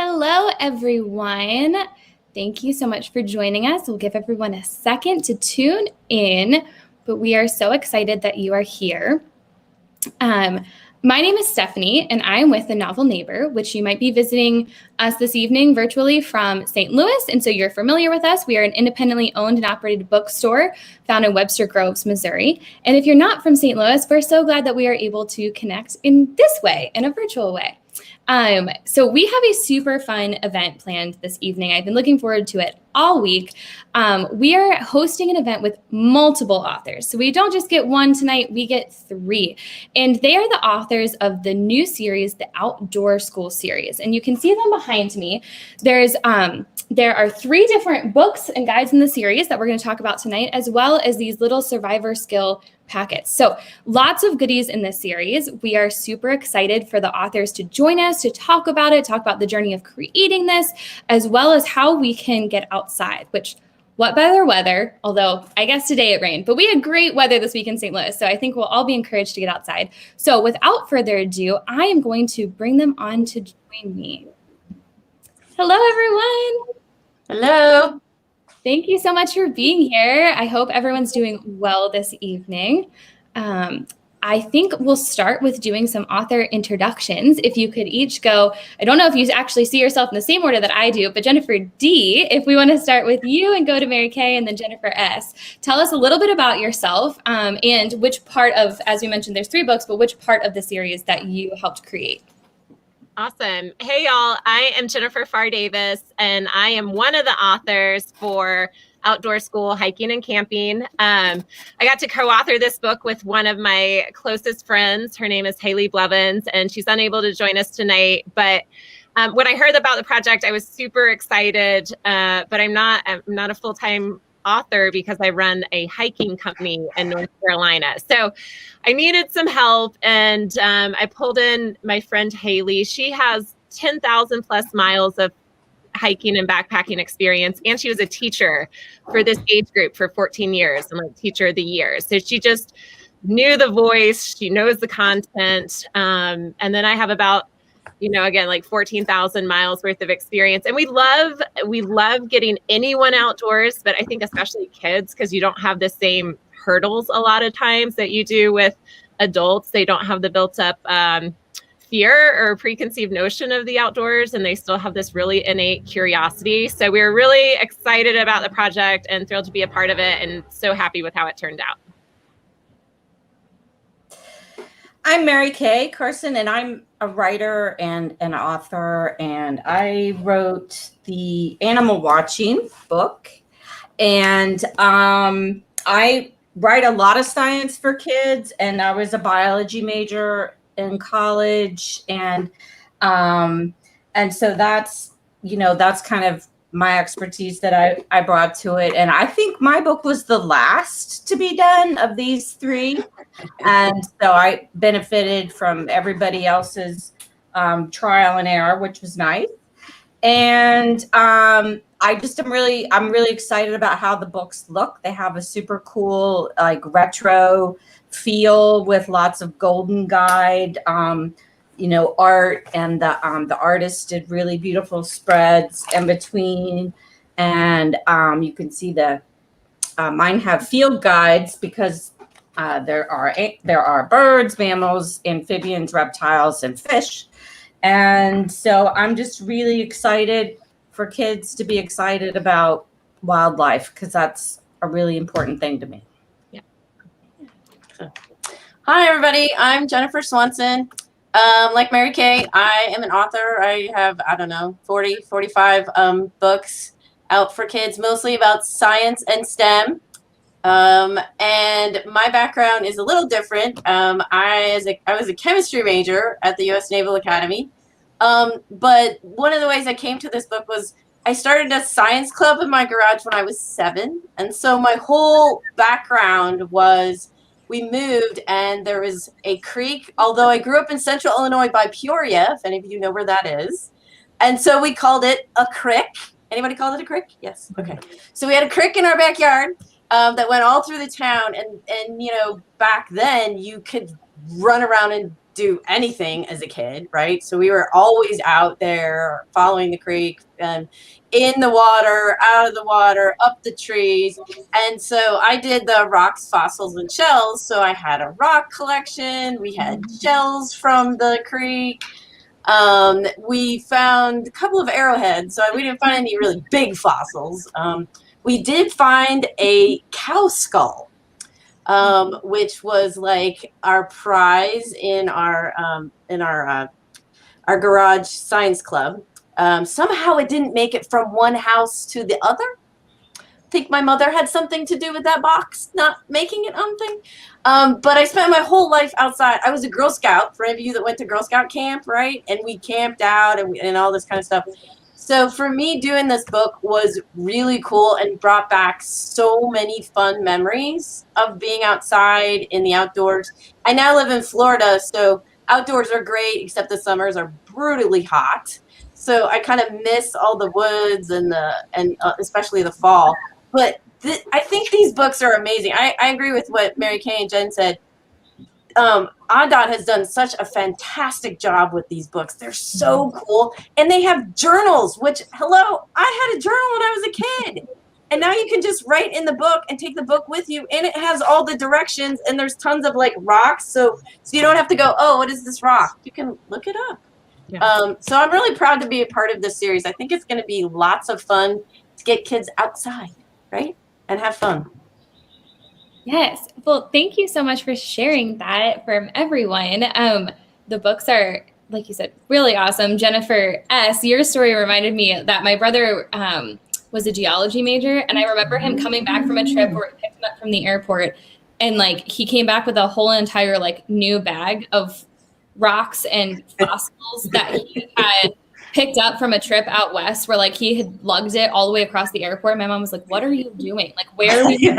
Hello, everyone. Thank you so much for joining us. We'll give everyone a second to tune in, but we are so excited that you are here. My name is Stephanie, and I'm with The Novel Neighbor, which you might be visiting us this evening virtually from St. Louis. And so you're familiar with us. We are an independently owned and operated bookstore found in Webster Groves, Missouri. And if you're not from St. Louis, we're so glad that we are able to connect in this way, in a virtual way. So we have a super fun event planned this evening. I've been looking forward to it all week. We are hosting an event with multiple authors. So we don't just get one tonight, we get three. And they are the authors of the new series, the Outdoor School series. And you can see them behind me. There are 3 different books and guides in the series that we're going to talk about tonight, as well as these little survivor skill packets. So lots of goodies in this series. We are super excited for the authors to join us to talk about it, talk about the journey of creating this, as well as how we can get outside, which what better weather, although I guess today it rained, but we had great weather this week in St. Louis. So I think we'll all be encouraged to get outside. So without further ado, I am going to bring them on to join me. Hello, everyone. Hello. Thank you so much for being here. I hope everyone's doing well this evening. I think we'll start with doing some author introductions. If you could each go, I don't know if you actually see yourself in the same order that I do, but Jennifer D, if we want to start with you and go to Mary Kay and then Jennifer S, tell us a little bit about yourself and which part of, as we mentioned, there's 3 books, but which part of the series that you helped create. Awesome. Hey, y'all. I am Jennifer Pharr Davis, and I am one of the authors for Outdoor School Hiking and Camping. I got to co-author this book with one of my closest friends. Her name is Blevins, and she's unable to join us tonight. But when I heard about the project, I was super excited. But I'm not a full-time author because I run a hiking company in North Carolina. So I needed some help, and I pulled in my friend Haley. She has 10,000 plus miles of hiking and backpacking experience, and she was a teacher for this age group for 14 years and like teacher of the year. So she just knew the voice, she knows the content, and then I have about again, like 14,000 miles worth of experience. And we love getting anyone outdoors, but I think especially kids, because you don't have the same hurdles a lot of times that you do with adults. They don't have the built up fear or preconceived notion of the outdoors, and they still have this really innate curiosity. So we're really excited about the project and thrilled to be a part of it, and so happy with how it turned out. I'm Mary Kay Carson, and I'm a writer and an author, and I wrote the Animal Watching book, and I write a lot of science for kids, and I was a biology major in college, and so that's kind of my expertise that I brought to it. And I think my book was the last to be done of these 3. And so I benefited from everybody else's trial and error, which was nice. And I'm really excited about how the books look. They have a super cool, like retro feel with lots of golden guide, art, and the artist did really beautiful spreads in between. And you can see mine have field guides because there are birds, mammals, amphibians, reptiles, and fish. And so I'm just really excited for kids to be excited about wildlife, because that's a really important thing to me. Yeah. Hi, everybody. I'm Jennifer Swanson. Like Mary Kay, I am an author. I have, 45 books out for kids, mostly about science and STEM. And my background is a little different. I was a chemistry major at the U.S. Naval Academy. But one of the ways I came to this book was I started a science club in my garage when I was 7. And so my whole background was we moved and there was a creek, although I grew up in central Illinois by Peoria, if any of you know where that is. And so we called it a crick. Anybody called it a crick? Yes. Okay. So we had a crick in our backyard that went all through the town. And back then you could run around and do anything as a kid, right? So we were always out there following the creek and in the water, out of the water, up the trees. And so I did the rocks, fossils, and shells. So I had a rock collection. We had shells from the creek. We found a couple of arrowheads. So we didn't find any really big fossils. We did find a cow skull. Which was like our prize in our garage science club. Somehow it didn't make it from one house to the other. I think my mother had something to do with that box not making it on thing. But I spent my whole life outside. I was a Girl Scout, for any of you that went to Girl Scout camp, right? And we camped out and all this kind of stuff. So for me, doing this book was really cool and brought back so many fun memories of being outside in the outdoors. I now live in Florida, so outdoors are great, except the summers are brutally hot. So I kind of miss all the woods and especially the fall. But I think these books are amazing. I agree with what Mary Kay and Jen said. Audot has done such a fantastic job with these books. They're so cool. And they have journals, which, hello, I had a journal when I was a kid. And now you can just write in the book and take the book with you. And it has all the directions. And there's tons of like rocks. So you don't have to go, oh, what is this rock? You can look it up. Yeah. So I'm really proud to be a part of this series. I think it's going to be lots of fun to get kids outside, right? And have fun. Yes. Well, thank you so much for sharing that from everyone. The books are, like you said, really awesome. Jennifer S., your story reminded me that my brother was a geology major, and I remember him coming back from a trip where we picked him up from the airport, and like he came back with a whole entire like new bag of rocks and fossils that he had picked up from a trip out west where like he had lugged it all the way across the airport. My mom was like, what are you doing? Like, where are we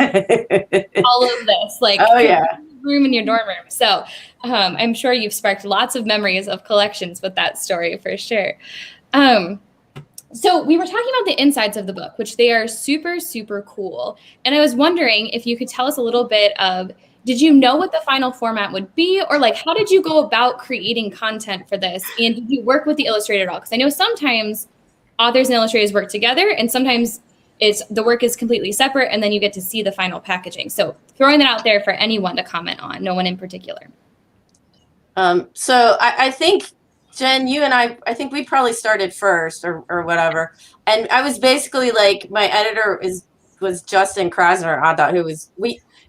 all of this? Like, oh yeah, room in your dorm room. So I'm sure you've sparked lots of memories of collections with that story for sure. So we were talking about the insides of the book, which they are super, super cool. And I was wondering if you could tell us a little bit of, did you know what the final format would be? Or like, how did you go about creating content for this? And did you work with the illustrator at all? Because I know sometimes authors and illustrators work together, and sometimes the work is completely separate, and then you get to see the final packaging. So throwing that out there for anyone to comment on, no one in particular. So I think, Jen, you and I think we probably started first or whatever. And I was basically like, my editor was Justin Krasner,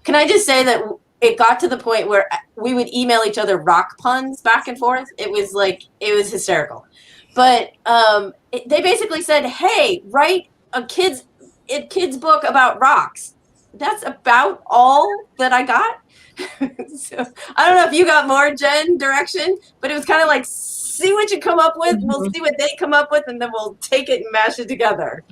can I just say that it got to the point where we would email each other rock puns back and forth. It was hysterical. But they basically said, hey, write a kid's book about rocks. That's about all that I got. So I don't know if you got more, Jen, direction, but it was kind of like, see what you come up with. We'll see what they come up with, and then we'll take it and mash it together.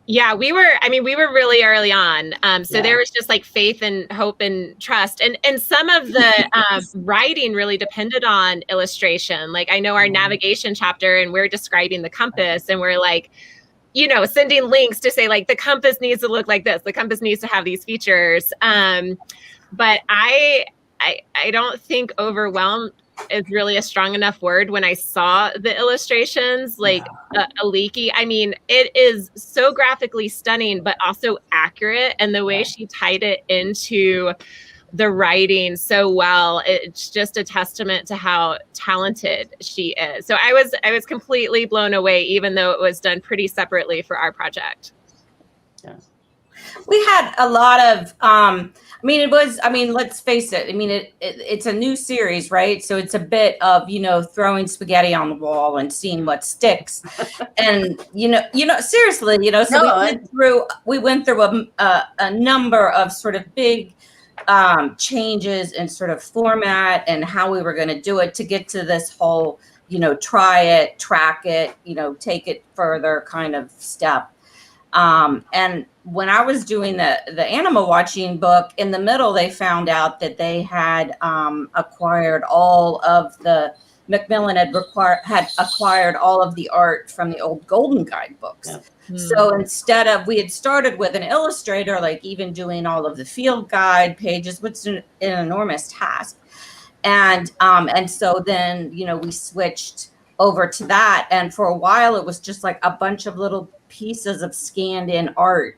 Yeah, we were really early on. There was just like faith and hope and trust. And some of the writing really depended on illustration. Like I know our navigation chapter, and we're describing the compass, and we're like, sending links to say like the compass needs to look like this. The compass needs to have these features. But I don't think overwhelmed is really a strong enough word when I saw the illustrations, like a leaky. I mean, it is so graphically stunning, but also accurate. And the way she tied it into the writing so well, it's just a testament to how talented she is. So I was completely blown away, even though it was done pretty separately for our project. Yeah. We had a lot of, let's face it. It's a new series, right? So it's a bit of, throwing spaghetti on the wall and seeing what sticks. And, seriously, so we went through a number of sort of big changes in sort of format and how we were going to do it to get to this whole, try it, track it, take it further kind of step. And when I was doing the animal watching book, in the middle, they found out that they had acquired all of Macmillan had acquired all of the art from the old Golden Guide books. Yeah. So instead of, we had started with an illustrator, like even doing all of the field guide pages, which is an enormous task. And so then, we switched over to that. And for a while, it was just like a bunch of little pieces of scanned in art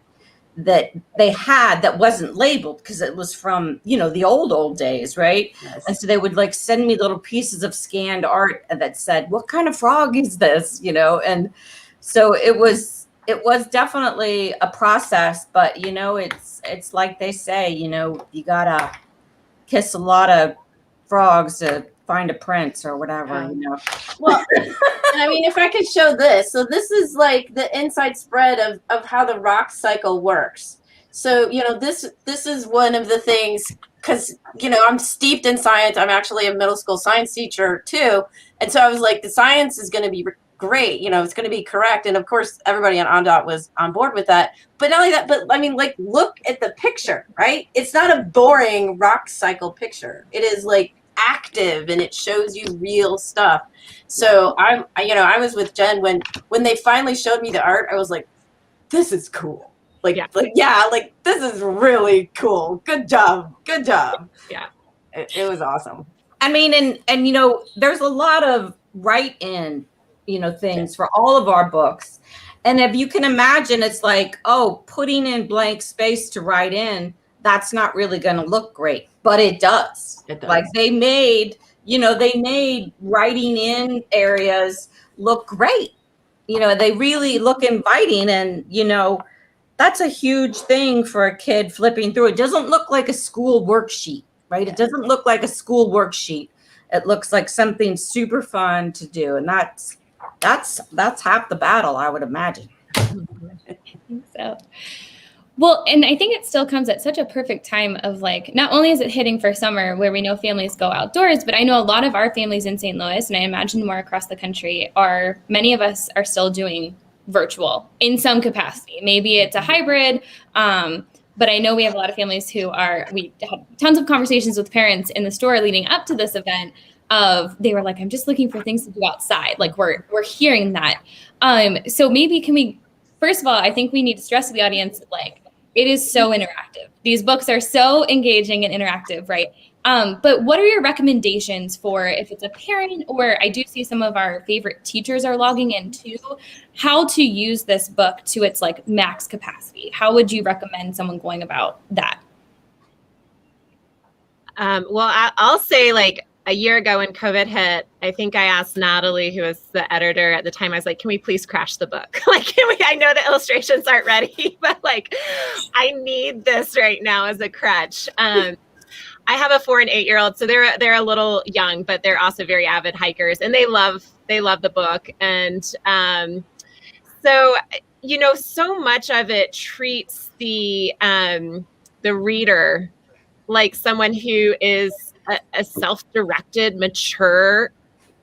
that they had that wasn't labeled because it was from, the old days, right? Yes. And so they would like send me little pieces of scanned art that said, what kind of frog is this? And so it was definitely a process, but it's like they say, you gotta kiss a lot of frogs to find a prince or whatever, Well, and I mean, if I could show this. So this is like the inside spread of how the rock cycle works. So, this is one of the things, because, I'm steeped in science. I'm actually a middle school science teacher too. And so I was like, the science is going to be great. It's going to be correct. And of course, everybody on ONDOT was on board with that. But not only that, but I mean, like, look at the picture, right? It's not a boring rock cycle picture. It is like active and it shows you real stuff. So I was with Jen when they finally showed me the art. I was like, this is cool. Like this is really cool. Good job. Yeah. It was awesome. I mean, and there's a lot of write-in, things for all of our books. And if you can imagine, it's like, putting in blank space to write in, that's not really going to look great, but it does. It does. Like they made writing in areas look great. They really look inviting, and, that's a huge thing for a kid flipping through. It doesn't look like a school worksheet, right? Yeah. It doesn't look like a school worksheet. It looks like something super fun to do. And that's half the battle, I would imagine. I think so. Well, and I think it still comes at such a perfect time of like, not only is it hitting for summer where we know families go outdoors, but I know a lot of our families in St. Louis, and I imagine more across the country, many of us are still doing virtual in some capacity. Maybe it's a hybrid, but I know we have a lot of families we had tons of conversations with parents in the store leading up to this event they were like, I'm just looking for things to do outside. Like we're hearing that. So maybe first of all, I think we need to stress to the audience, like, it is so interactive. These books are so engaging and interactive, right? But what are your recommendations for if it's a parent, or I do see some of our favorite teachers are logging in too, how to use this book to its like max capacity? How would you recommend someone going about that? Well, I'll say, like, a year ago when COVID hit, I think I asked Natalie, who was the editor at the time, I was like, can we please crash the book? Like, I know the illustrations aren't ready, but like, I need this right now as a crutch. I have a 4 and 8-year-old, so they're a little young, but they're also very avid hikers, and they love the book. And so, so much of it treats the reader like someone who is a self-directed, mature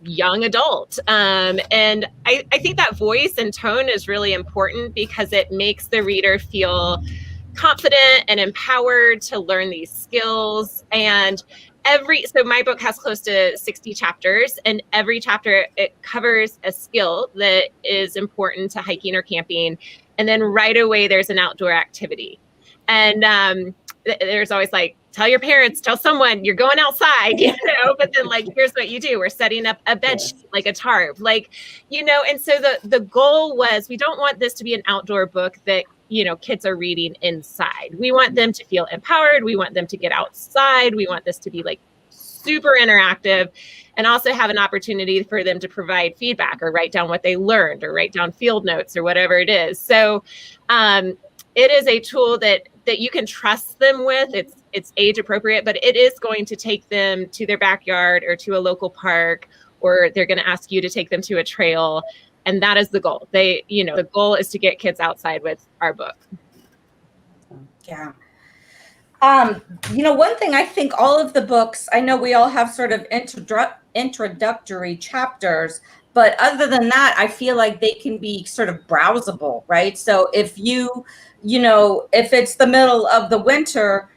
young adult. And I think that voice and tone is really important because it makes the reader feel confident and empowered to learn these skills. And so my book has close to 60 chapters, and every chapter, it covers a skill that is important to hiking or camping. And then right away, there's an outdoor activity. And there's always like, tell your parents, tell someone you're going outside, but then like, here's what you do. We're setting up a bed sheet, like a tarp, like, and so the goal was, we don't want this to be an outdoor book that, kids are reading inside. We want them to feel empowered. We want them to get outside. We want this to be like super interactive, and also have an opportunity for them to provide feedback or write down what they learned or write down field notes or whatever it is. So it is a tool that you can trust them with. It's age appropriate, but it is going to take them to their backyard or to a local park, or they're going to ask you to take them to a trail. And that is the goal. The goal is to get kids outside with our book. Yeah. One thing, I think all of the books, I know we all have sort of introductory chapters, but other than that, I feel like they can be sort of browsable, right? So if if it's the middle of the winter,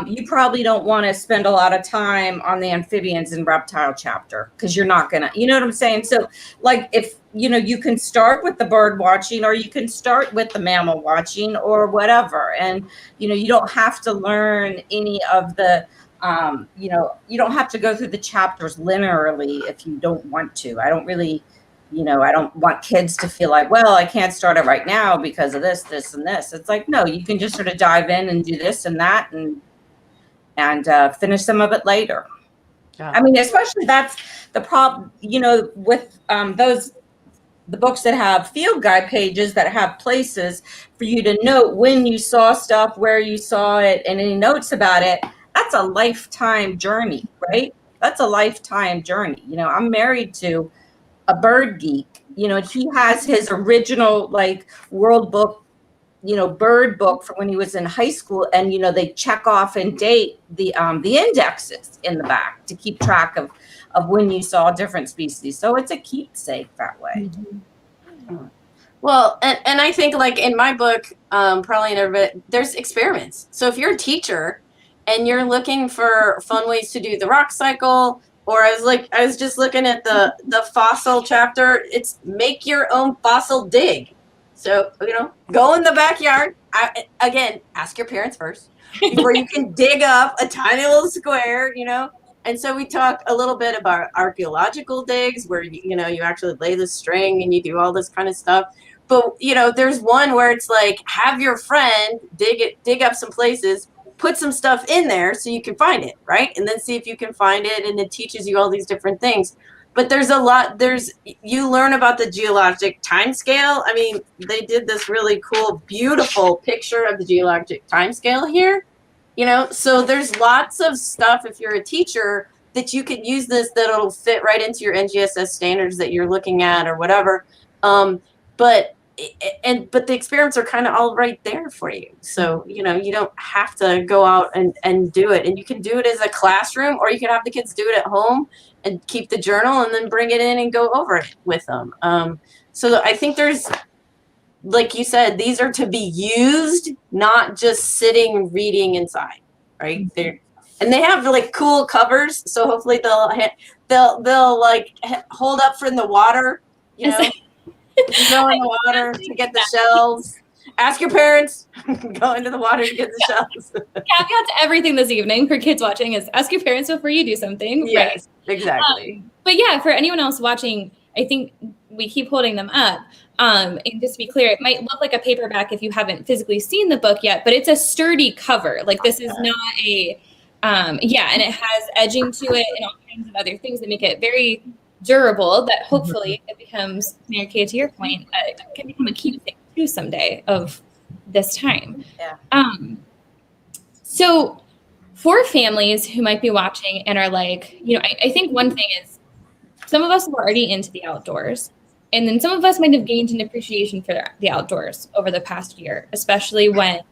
you probably don't want to spend a lot of time on the amphibians and reptile chapter, because you're not gonna, you know what I'm saying? So like, if you can start with the bird watching, or you can start with the mammal watching, or whatever, and you don't have to learn any of the You know, you don't have to go through the chapters linearly if you don't want to. I don't really, you know, I don't want kids to feel like, well, I can't start it right now because of this, this, and this. It's like, no, you can just sort of dive in and do this and that and finish some of it later. Yeah. I mean, especially that's the problem, you know, with the books that have field guide pages that have places for you to note when you saw stuff, where you saw it, and any notes about it. That's a lifetime journey, right? That's a lifetime journey. You know, I'm married to a bird geek. You know, he has his original like World Book, you know, bird book from when he was in high school, and you know they check off and date the indexes in the back to keep track of when you saw different species. So it's a keepsake that way. Well, and I think like in my book, probably in every, there's experiments. So if you're a teacher and you're looking for fun ways to do the rock cycle, or I was just looking at the fossil chapter, it's make your own fossil dig. So, you know, go in the backyard. Again, ask your parents first before you can dig up a tiny little square, you know. And so we talk a little bit about archaeological digs where, you know, you actually lay the string and you do all this kind of stuff. But, you know, there's one where it's like, have your friend dig up some places, put some stuff in there so you can find it, right? And then see if you can find it, and it teaches you all these different things. But there's a lot, you learn about the geologic time scale. I mean, they did this really cool, beautiful picture of the geologic time scale here, you know? So there's lots of stuff, if you're a teacher, that you could use this, that'll fit right into your NGSS standards that you're looking at or whatever. But the experiments are kind of all right there for you. So, you know, you don't have to go out and do it. And you can do it as a classroom, or you can have the kids do it at home and keep the journal and then bring it in and go over it with them. So I think there's, like you said, these are to be used, not just sitting reading inside, right? And they have like cool covers. So hopefully they'll like hold up from the water, you know. Go in the water to get the shells. Ask your parents. Go into the water to get the shells. Caveat to everything this evening for kids watching is ask your parents before you do something. Yes, right? Exactly. But yeah, for anyone else watching, I think we keep holding them up. And just to be clear, it might look like a paperback if you haven't physically seen the book yet, but it's a sturdy cover. Like this is not a, and it has edging to it and all kinds of other things that make it very durable, that hopefully it becomes, Mary Kay, to your point, it can become a keepsake too someday of this time. Yeah. So for families who might be watching and are like, you know, I think one thing is some of us were already into the outdoors, and then some of us might have gained an appreciation for the outdoors over the past year, especially when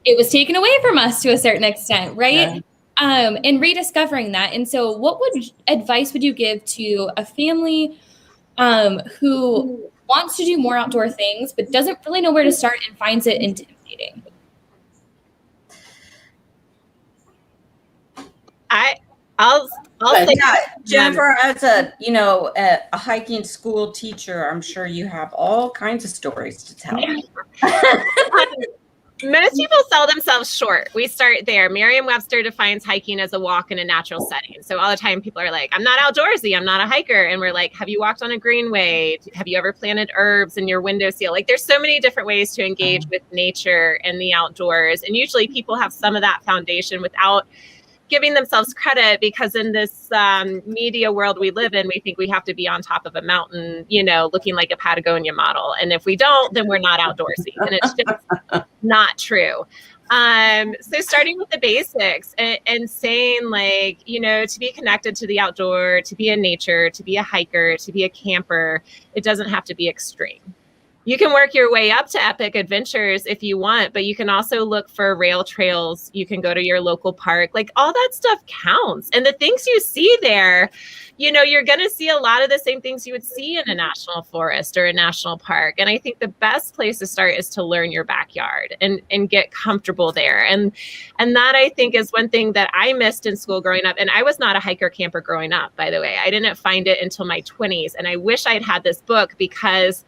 it was taken away from us to a certain extent, right? Yeah. And rediscovering that. And so what advice would you give to a family who wants to do more outdoor things, but doesn't really know where to start and finds it intimidating? I'll say, Jennifer, as a hiking school teacher, I'm sure you have all kinds of stories to tell. Most people sell themselves short. We start there. Merriam-Webster defines hiking as a walk in a natural setting. So all the time people are like, I'm not outdoorsy, I'm not a hiker. And we're like, have you walked on a greenway? Have you ever planted herbs in your windowsill? Like there's so many different ways to engage with nature and the outdoors. And usually people have some of that foundation without giving themselves credit, because in this media world we live in, we think we have to be on top of a mountain, you know, looking like a Patagonia model. And if we don't, then we're not outdoorsy. And it's just not true. So starting with the basics and saying, like, you know, to be connected to the outdoor, to be in nature, to be a hiker, to be a camper, it doesn't have to be extreme. You can work your way up to epic adventures if you want, but you can also look for rail trails. You can go to your local park. Like all that stuff counts. And the things you see there, you know, you're going to see a lot of the same things you would see in a national forest or a national park. And I think the best place to start is to learn your backyard and get comfortable there. And that, I think, is one thing that I missed in school growing up. And I was not a hiker camper growing up, by the way. I didn't find it until my 20s. And I wish I'd had this book, because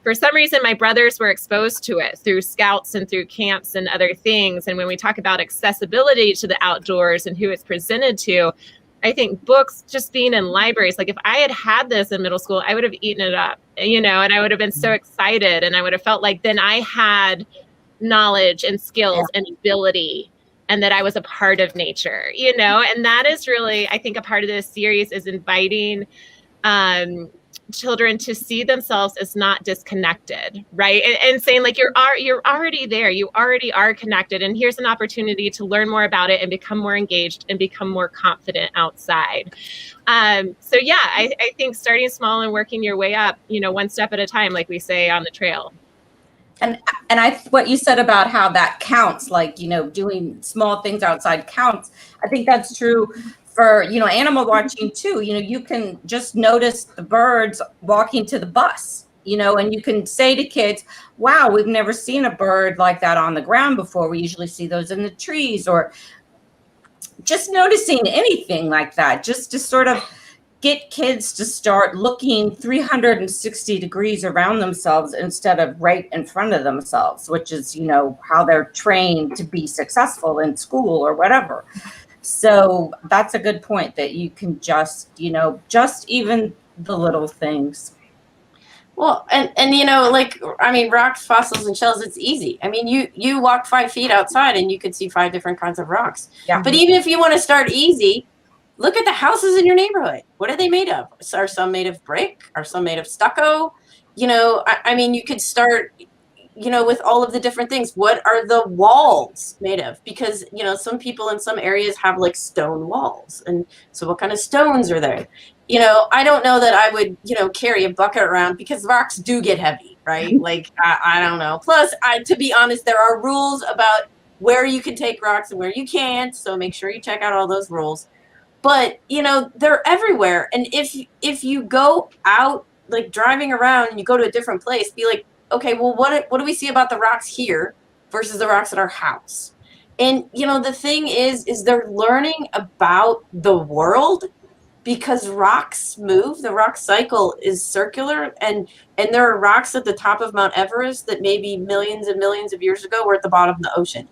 for some reason, my brothers were exposed to it through scouts and through camps and other things. And when we talk about accessibility to the outdoors and who it's presented to, I think books, just being in libraries, like if I had had this in middle school, I would have eaten it up, and I would have been so excited, and I would have felt like then I had knowledge and skills and ability, and that I was a part of nature, and that is really, I think, a part of this series is inviting children to see themselves as not disconnected, right? And saying like, you're already there, you already are connected, and here's an opportunity to learn more about it and become more engaged and become more confident outside. So yeah, I think starting small and working your way up, one step at a time, like we say on the trail. And what you said about how that counts, like, doing small things outside counts. I think that's true for, animal watching too. You can just notice the birds walking to the bus, and you can say to kids, wow, we've never seen a bird like that on the ground before. We usually see those in the trees, or just noticing anything like that, just to sort of get kids to start looking 360 degrees around themselves instead of right in front of themselves, which is, how they're trained to be successful in school or whatever. So that's a good point, that you can just even the little things. Well, and rocks, fossils, and shells, it's easy. I mean, you walk 5 feet outside and you could see 5 different kinds of rocks. Yeah. But even if you want to start easy, look at the houses in your neighborhood. What are they made of? Are some made of brick? Are some made of stucco? You could start, with all of the different things. What are the walls made of? Because, some people in some areas have like stone walls. And so what kind of stones are there? I don't know that I would, carry a bucket around, because rocks do get heavy, right? Like, I don't know. Plus, to be honest, there are rules about where you can take rocks and where you can't. So make sure you check out all those rules. But, they're everywhere. And if you go out, like driving around, and you go to a different place, be like, okay, well, what do we see about the rocks here versus the rocks at our house? And, the thing is they're learning about the world, because rocks move. The rock cycle is circular. And there are rocks at the top of Mount Everest that maybe millions and millions of years ago were at the bottom of the ocean.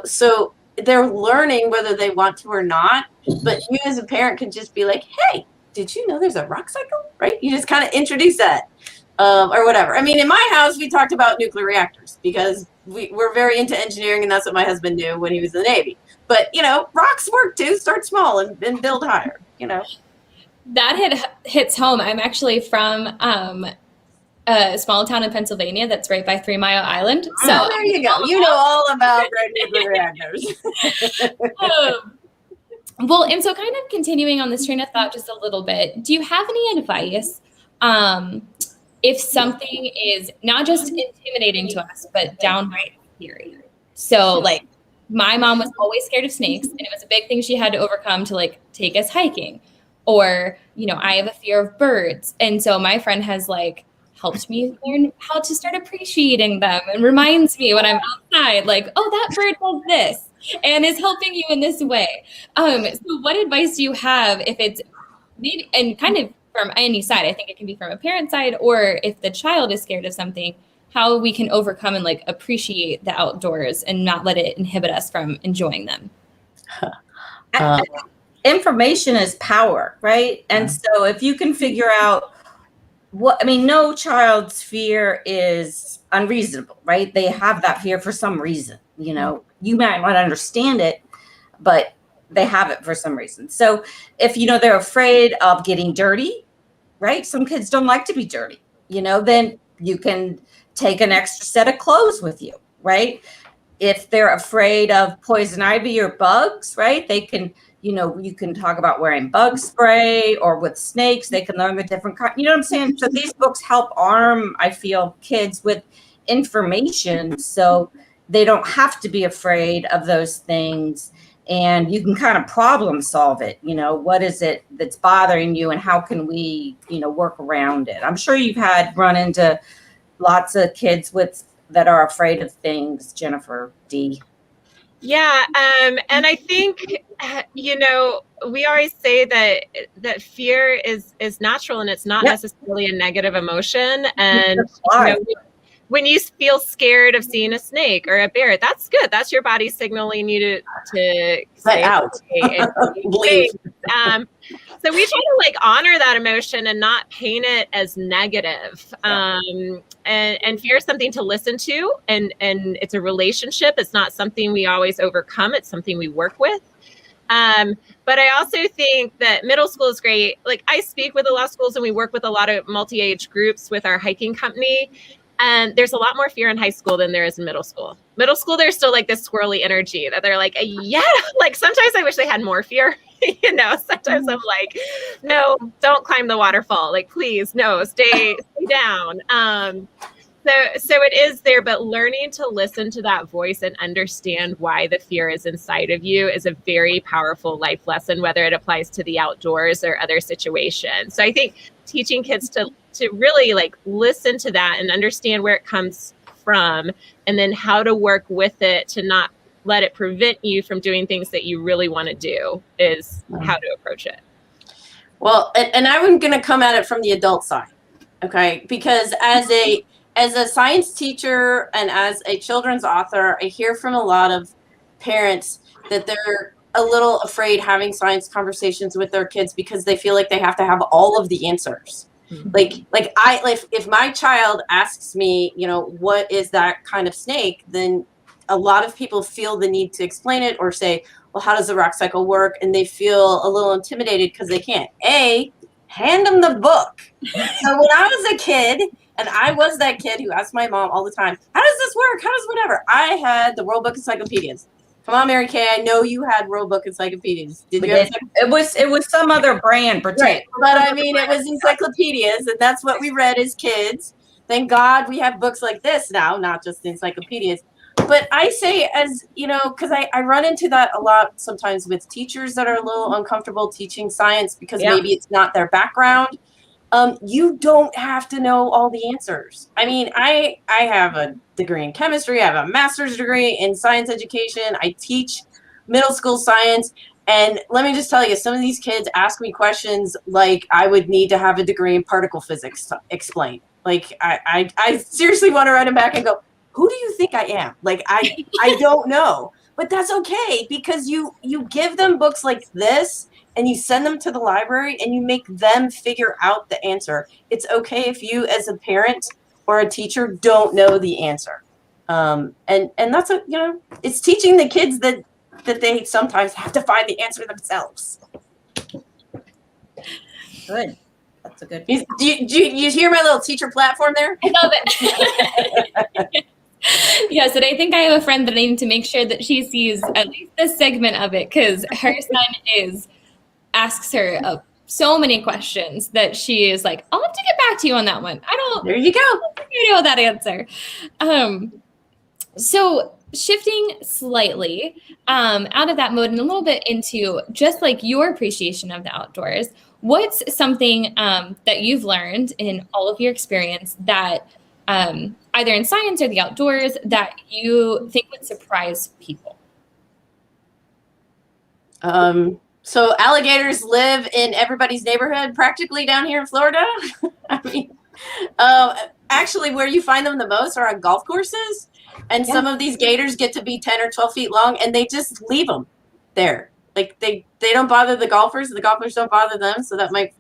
So they're learning whether they want to or not. But you as a parent can just be like, hey, did you know there's a rock cycle? Right? You just kind of introduce that. Or whatever. I mean, in my house, we talked about nuclear reactors because we're very into engineering, and that's what my husband knew when he was in the Navy. But, rocks work too. Start small and build higher, That hits home. I'm actually from a small town in Pennsylvania that's right by 3 Mile Island. So there you go. You know all about nuclear reactors. Well, and so kind of continuing on this train of thought just a little bit, do you have any advice if something is not just intimidating to us, but downright scary? So like, my mom was always scared of snakes, and it was a big thing she had to overcome to like take us hiking. Or, I have a fear of birds. And so my friend has like helped me learn how to start appreciating them, and reminds me when I'm outside, like, oh, that bird does this and is helping you in this way. So what advice do you have if it's maybe, and kind of from any side, I think it can be from a parent side, or if the child is scared of something, how we can overcome and like appreciate the outdoors and not let it inhibit us from enjoying them? Information is power, right? And so if you can figure out no child's fear is unreasonable, right? They have that fear for some reason. You might not understand it, but they have it for some reason. So if, they're afraid of getting dirty, right? Some kids don't like to be dirty, then you can take an extra set of clothes with you, right? If they're afraid of poison ivy or bugs, right? They can, you can talk about wearing bug spray, or with snakes, they can learn the different kinds, you know what I'm saying? So these books help arm, I feel, kids with information so they don't have to be afraid of those things. And you can kind of problem solve it. What is it that's bothering you, and how can we, work around it? I'm sure you've run into lots of kids that are afraid of things, Jennifer D. Yeah, and I think we always say that fear is natural and it's not necessarily a negative emotion. And when you feel scared of seeing a snake or a bear, that's good. That's your body signaling you to Let out. And Leave. So we try to honor that emotion and not paint it as negative. And fear is something to listen to, and it's a relationship. It's not something we always overcome. It's something we work with. But I also think that middle school is great. I speak with a lot of schools and we work with a lot of multi-age groups with our hiking company. And there's a lot more fear in high school than there is in middle school. Middle school, there's still this swirly energy that they're yeah, sometimes I wish they had more fear. Sometimes I'm no, don't climb the waterfall. Please, no, stay down. So it is there, but learning to listen to that voice and understand why the fear is inside of you is a very powerful life lesson, whether it applies to the outdoors or other situations. So I think teaching kids to really listen to that and understand where it comes from, and then how to work with it to not let it prevent you from doing things that you really want to do is how to approach it. Well, and I'm going to come at it from the adult side, okay? Because as a science teacher and as a children's author, I hear from a lot of parents that they're a little afraid having science conversations with their kids because they feel like they have to have all of the answers. Mm-hmm. If my child asks me, what is that kind of snake, then a lot of people feel the need to explain it or say, well, how does the rock cycle work? And they feel a little intimidated because they can't. Hand them the book. So when I was a kid, and I was that kid who asked my mom all the time, how does this work? How does whatever? I had the World Book Encyclopedias. Come on, Mary Kay, I know you had World Book Encyclopedias. Did you? It was some other brand, right? But I mean, it was encyclopedias, and that's what we read as kids. Thank God we have books like this now, not just encyclopedias. But I say, as because I run into that a lot sometimes with teachers that are a little uncomfortable teaching science because maybe it's not their background. You don't have to know all the answers. I mean, I have a degree in chemistry. I have a master's degree in science education. I teach middle school science. And let me just tell you, some of these kids ask me questions like I would need to have a degree in particle physics to explain. I seriously want to write them back and go, who do you think I am? I don't know. But that's okay, because you give them books like this and you send them to the library and you make them figure out the answer. It's okay if you as a parent or a teacher don't know the answer. And that's it's teaching the kids that they sometimes have to find the answer themselves. Good. That's a good. You hear my little teacher platform there? I love it. Yes, and I think I have a friend that I need to make sure that she sees at least this segment of it, because her son asks her so many questions that she is like, I'll have to get back to you on that one. There you go. You know that answer. So shifting slightly out of that mode and a little bit into just your appreciation of the outdoors, what's something that you've learned in all of your experience that either in science or the outdoors that you think would surprise people? So alligators live in everybody's neighborhood practically down here in Florida. I mean, actually where you find them the most are on golf courses. And some of these gators get to be 10 or 12 feet long and they just leave them there. They don't bother the golfers. The golfers don't bother them. So that might,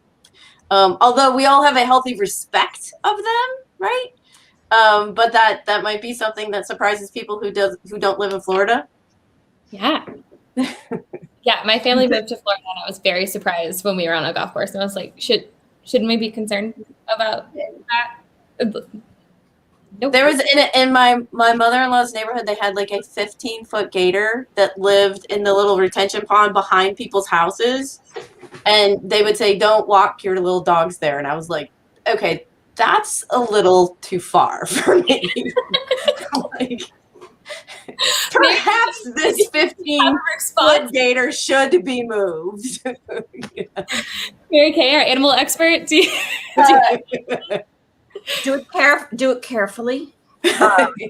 although we all have a healthy respect of them, right? But that might be something that surprises people who don't live in Florida. Yeah. Yeah, my family moved to Florida and I was very surprised when we were on a golf course. And I was like, shouldn't we be concerned about that? Nope. There was in my mother-in-law's neighborhood, they had a 15-foot gator that lived in the little retention pond behind people's houses. And they would say, don't walk your little dogs there. And I was like, okay, that's a little too far for me. Perhaps this 15-foot gator should be moved. Mary Kay, our animal expert, do it carefully.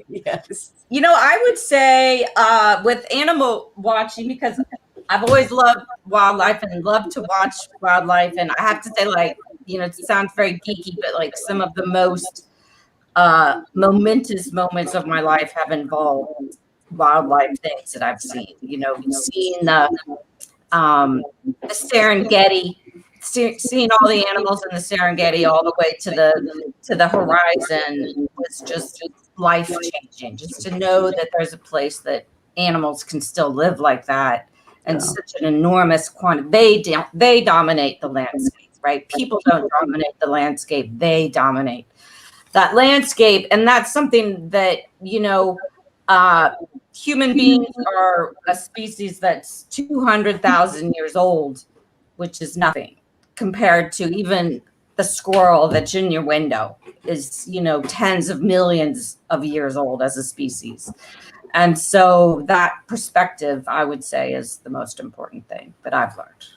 Yes. I would say with animal watching, because I've always loved wildlife and love to watch wildlife. And I have to say, like, it sounds very geeky, but like some of the most momentous moments of my life have involved wildlife things that I've seen. Seeing the Serengeti, seeing all the animals in the Serengeti all the way to the horizon was just life changing. Just to know that there's a place that animals can still live like that, and such an enormous quantity. They dominate the landscape, right? People don't dominate the landscape; they dominate that landscape, and that's something that human beings are a species that's 200,000 years old, which is nothing compared to even the squirrel that's in your window is, tens of millions of years old as a species. And so that perspective, I would say, is the most important thing that I've learned.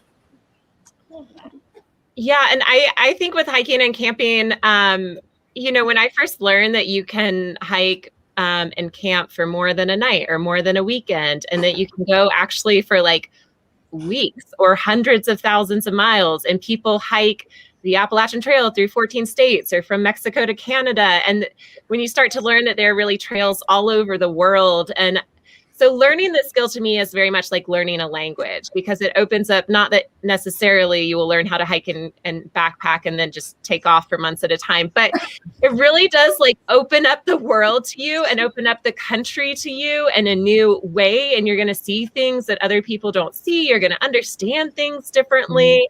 Yeah. And I think with hiking and camping, when I first learned that you can hike and camp for more than a night or more than a weekend, and that you can go actually for like weeks or hundreds of thousands of miles, and people hike the Appalachian Trail through 14 states or from Mexico to Canada. And when you start to learn that there are really trails all over the world, and so learning this skill to me is very much like learning a language, because it opens up, not that necessarily you will learn how to hike and backpack and then just take off for months at a time, but it really does like open up the world to you and open up the country to you in a new way. And you're going to see things that other people don't see. You're going to understand things differently.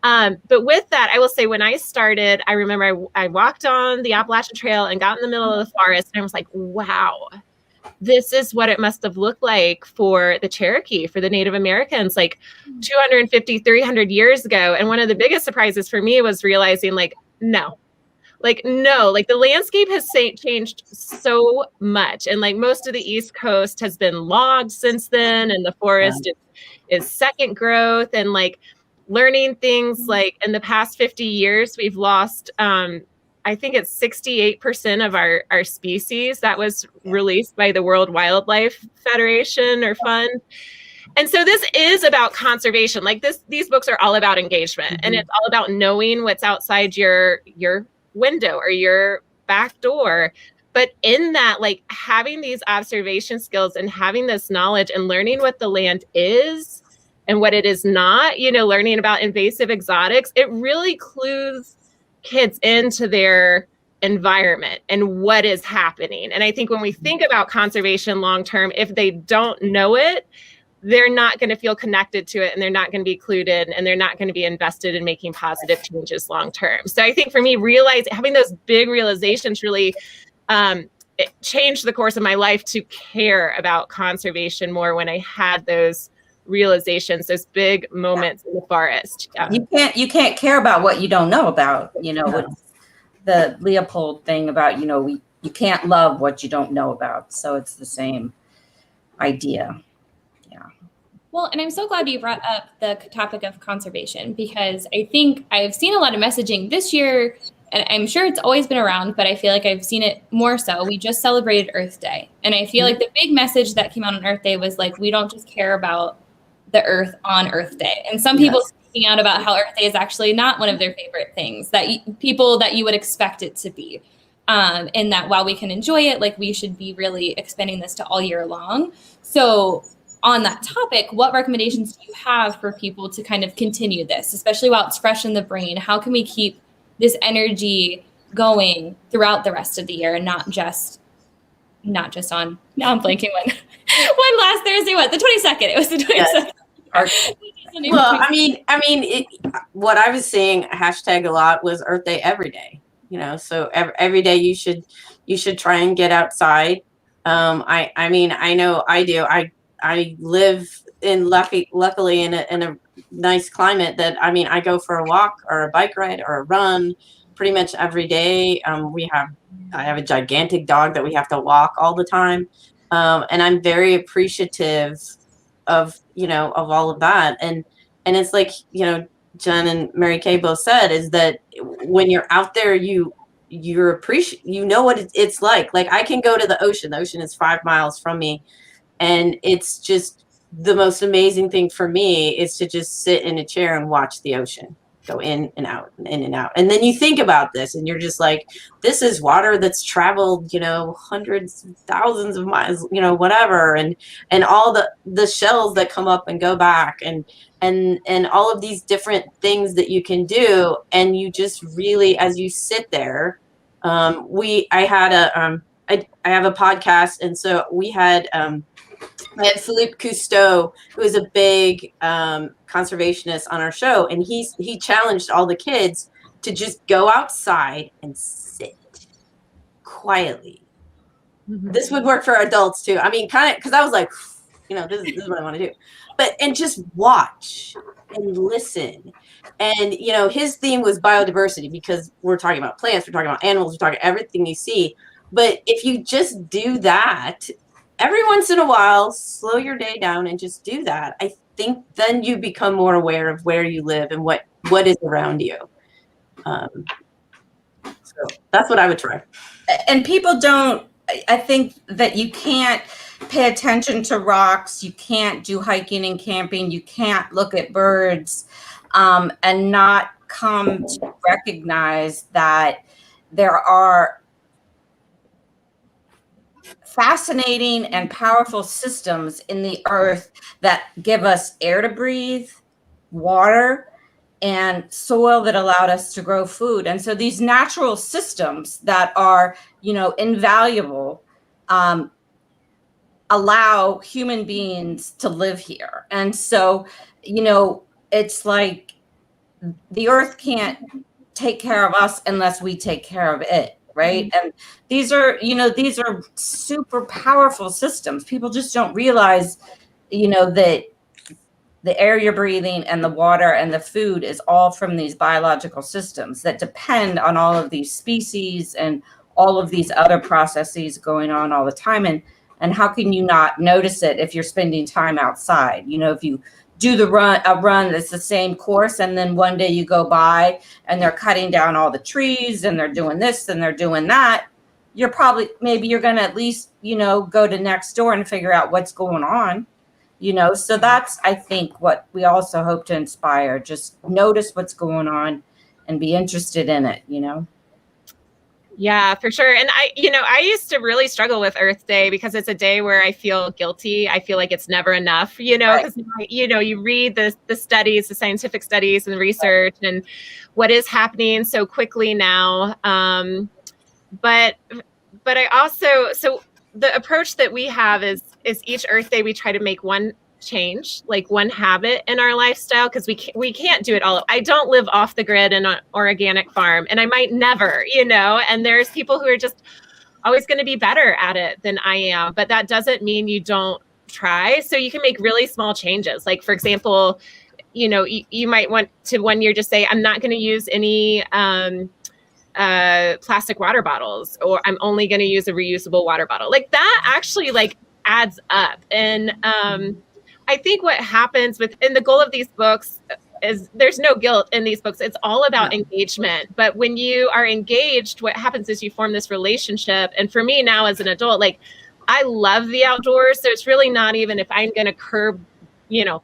But with that, I will say when I started, I remember I walked on the Appalachian Trail and got in the middle of the forest, and I was like, wow, this is what it must have looked like for the Cherokee, for the Native Americans, like 250, 300 years ago. And one of the biggest surprises for me was realizing no, the landscape has changed so much. And like most of the East Coast has been logged since then. And the forest is second growth, and like learning things like in the past 50 years, we've lost, I think it's 68% of our species. That was released by the World Wildlife Federation or Fund. And so this is about conservation. Like these books are all about engagement, and it's all about knowing what's outside your window or your back door. But in that, like having these observation skills and having this knowledge and learning what the land is and what it is not, learning about invasive exotics, it really clues kids into their environment and what is happening. And I think when we think about conservation long-term, if they don't know it, they're not going to feel connected to it, and they're not going to be clued in, and they're not going to be invested in making positive changes long-term. So I think for me, having those big realizations really it changed the course of my life to care about conservation more when I had those realizations, those big moments in the forest. You can't care about what you don't know about, with the Leopold thing about, you can't love what you don't know about. So it's the same idea. Yeah. Well, and I'm so glad you brought up the topic of conservation, because I think I've seen a lot of messaging this year, and I'm sure it's always been around, but I feel like I've seen it more so. We just celebrated Earth Day. And I feel like the big message that came out on Earth Day was like, we don't just care about the earth on Earth Day. And some people speaking out about how Earth Day is actually not one of their favorite things, that people that you would expect it to be. And that while we can enjoy it, like we should be really expanding this to all year long. So on that topic, what recommendations do you have for people to kind of continue this, especially while it's fresh in the brain? How can we keep this energy going throughout the rest of the year, and not just on, now I'm blanking when last Thursday, the 22nd, it was the 22nd. Well, what I was seeing hashtag a lot was Earth Day every day, so every day you should try and get outside. I know I do. I live luckily in a nice climate that, I go for a walk or a bike ride or a run pretty much every day. I have a gigantic dog that we have to walk all the time. And I'm very appreciative of all of that. And it's like, Jen and Mary Kay both said, is that when you're out there, you you know what it's like. Like I can go to the ocean. The ocean is 5 miles from me, and it's just the most amazing thing for me is to just sit in a chair and watch the ocean go in and out and in and out. And then you think about this and you're just like, this is water that's traveled, hundreds, thousands of miles, whatever. And all the shells that come up and go back and all of these different things that you can do. And you just really, as you sit there, I have a podcast. And so I had Philippe Cousteau, who is a big conservationist on our show, and he challenged all the kids to just go outside and sit quietly. Mm-hmm. This would work for adults too. I mean, kind of, because I was like, this is what I want to do. And just watch and listen. And, his theme was biodiversity, because we're talking about plants, we're talking about animals, we're talking everything you see. But if you just do that, every once in a while, slow your day down and just do that. I think then you become more aware of where you live and what is around you. So that's what I would try. And people don't, I think that you can't pay attention to rocks. You can't do hiking and camping. You can't look at birds and not come to recognize that there are fascinating and powerful systems in the earth that give us air to breathe, water, and soil that allowed us to grow food. And so these natural systems that are, invaluable, allow human beings to live here. And so, it's like the earth can't take care of us unless we take care of it. Right. And these are super powerful systems. People just don't realize, that the air you're breathing and the water and the food is all from these biological systems that depend on all of these species and all of these other processes going on all the time. And how can you not notice it if you're spending time outside? If you do a run that's the same course, and then one day you go by and they're cutting down all the trees and they're doing this and they're doing that, maybe you're going to at least, go to next door and figure out what's going on, so that's, I think, what we also hope to inspire. Just notice what's going on and be interested in it, Yeah, for sure. And I used to really struggle with Earth Day because it's a day where I feel guilty. I feel like it's never enough, because, you read the studies, the scientific studies and the research and what is happening so quickly now. But I also, so the approach that we have is each Earth Day, we try to make one change, like one habit in our lifestyle, because we can't do it all. I don't live off the grid in an organic farm, and I might never, and there's people who are just always going to be better at it than I am, but that doesn't mean you don't try. So you can make really small changes. Like, for example, you might want to one year just say, I'm not going to use any plastic water bottles, or I'm only going to use a reusable water bottle. Like that actually adds up. And I think what happens and the goal of these books is there's no guilt in these books. It's all about engagement. But when you are engaged, what happens is you form this relationship. And for me now as an adult, I love the outdoors. So it's really not even if I'm going to curb,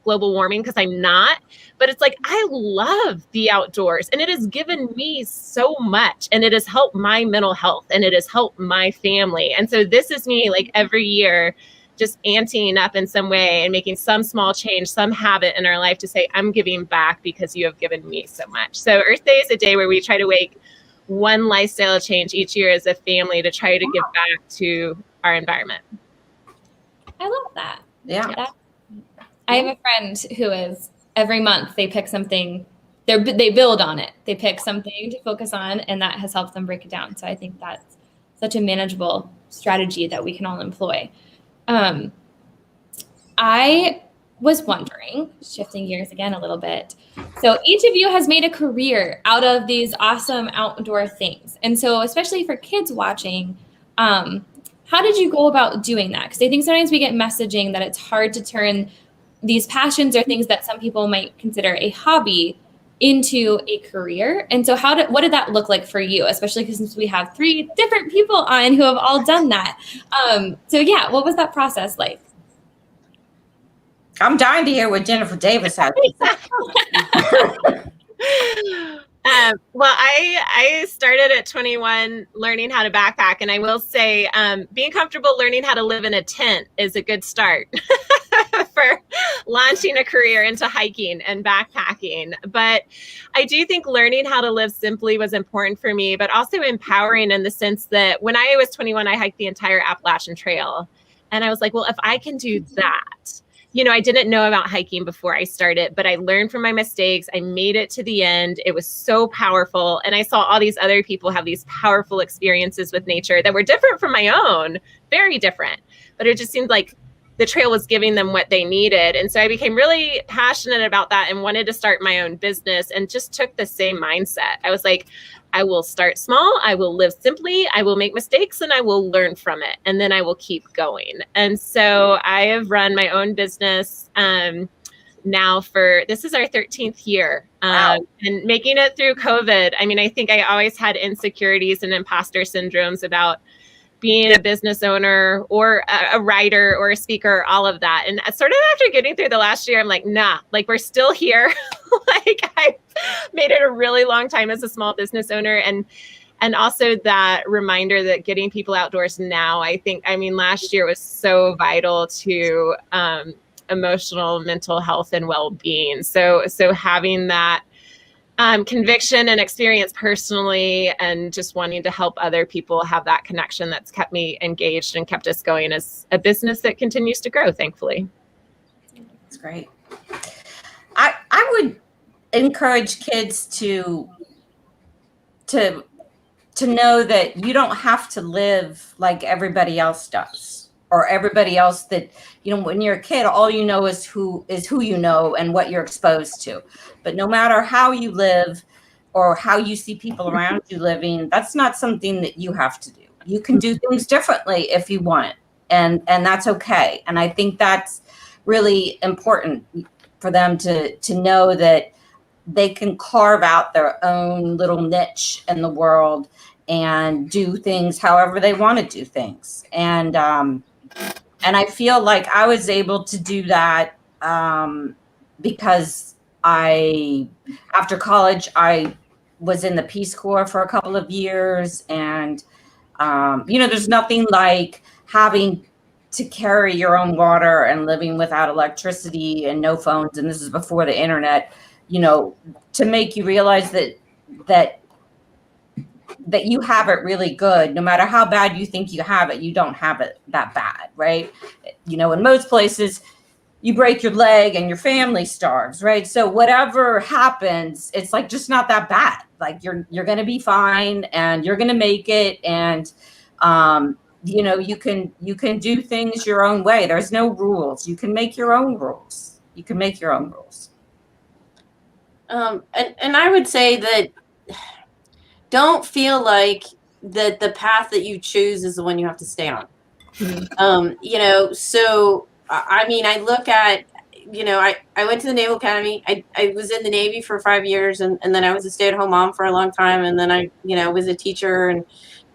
global warming, because I'm not, but it's like, I love the outdoors and it has given me so much, and it has helped my mental health and it has helped my family. And so this is me every year, just anteing up in some way and making some small change, some habit in our life to say, I'm giving back because you have given me so much. So Earth Day is a day where we try to make one lifestyle change each year as a family to try to give back to our environment. I love that. Yeah. I have a friend who is every month they pick something, they build on it. They pick something to focus on, and that has helped them break it down. So I think that's such a manageable strategy that we can all employ. I was wondering, shifting gears again a little bit. So each of you has made a career out of these awesome outdoor things. And so especially for kids watching, how did you go about doing that? Because I think sometimes we get messaging that it's hard to turn these passions or things that some people might consider a hobby into a career. And so what did that look like for you, especially because since we have 3 different people on who have all done that? So yeah, what was that process like? I'm dying to hear what Jennifer Davis has to say. Well, I started at 21 learning how to backpack, and I will say being comfortable learning how to live in a tent is a good start for launching a career into hiking and backpacking. But I do think learning how to live simply was important for me, but also empowering in the sense that when I was 21, I hiked the entire Appalachian Trail. And I was like, well, if I can do that, you know, I didn't know about hiking before I started, but I learned from my mistakes. I made it to the end. It was so powerful. And I saw all these other people have these powerful experiences with nature that were different from my own, very different. But it just seemed like the trail was giving them what they needed. And so I became really passionate about that and wanted to start my own business and just took the same mindset. I was like, I will start small, I will live simply, I will make mistakes, and I will learn from it. And then I will keep going. And so I have run my own business now this is our 13th year. Wow. And making it through COVID. I mean, I think I always had insecurities and imposter syndromes about being a business owner or a writer or a speaker, all of that. And sort of after getting through the last year, I'm like, nah, like we're still here. Like I made it a really long time as a small business owner. And also that reminder that getting people outdoors now, I mean, last year was so vital to emotional, mental health and well-being. So having that conviction and experience personally, and just wanting to help other people have that connection that's kept me engaged and kept us going as a business that continues to grow, thankfully. That's great. I would encourage kids to know that you don't have to live like everybody else does, or everybody else that, you know, when you're a kid, all you know is who you know and what you're exposed to. But no matter how you live or how you see people around you living, that's not something that you have to do. You can do things differently if you want, and that's okay. And I think that's really important for them to know that they can carve out their own little niche in the world and do things however they want to do things. And I feel like I was able to do that because after college, I was in the Peace Corps for a couple of years. And, you know, there's nothing like having to carry your own water and living without electricity and no phones. And this is before the internet, you know, to make you realize that you have it really good. No matter how bad you think you have it, you don't have it that bad, right? You know, in most places, you break your leg and your family starves, right? So whatever happens, it's like just not that bad. Like you're going to be fine and you're going to make it. And, you know, you can do things your own way. There's no rules. You can make your own rules. You can make your own rules. And I would say that don't feel like that the path that you choose is the one you have to stay on. Mm-hmm. You know, so I mean, I look at, you know, I went to the Naval Academy. I was in the Navy for 5 years, and then I was a stay-at-home mom for a long time, and then I, you know, was a teacher,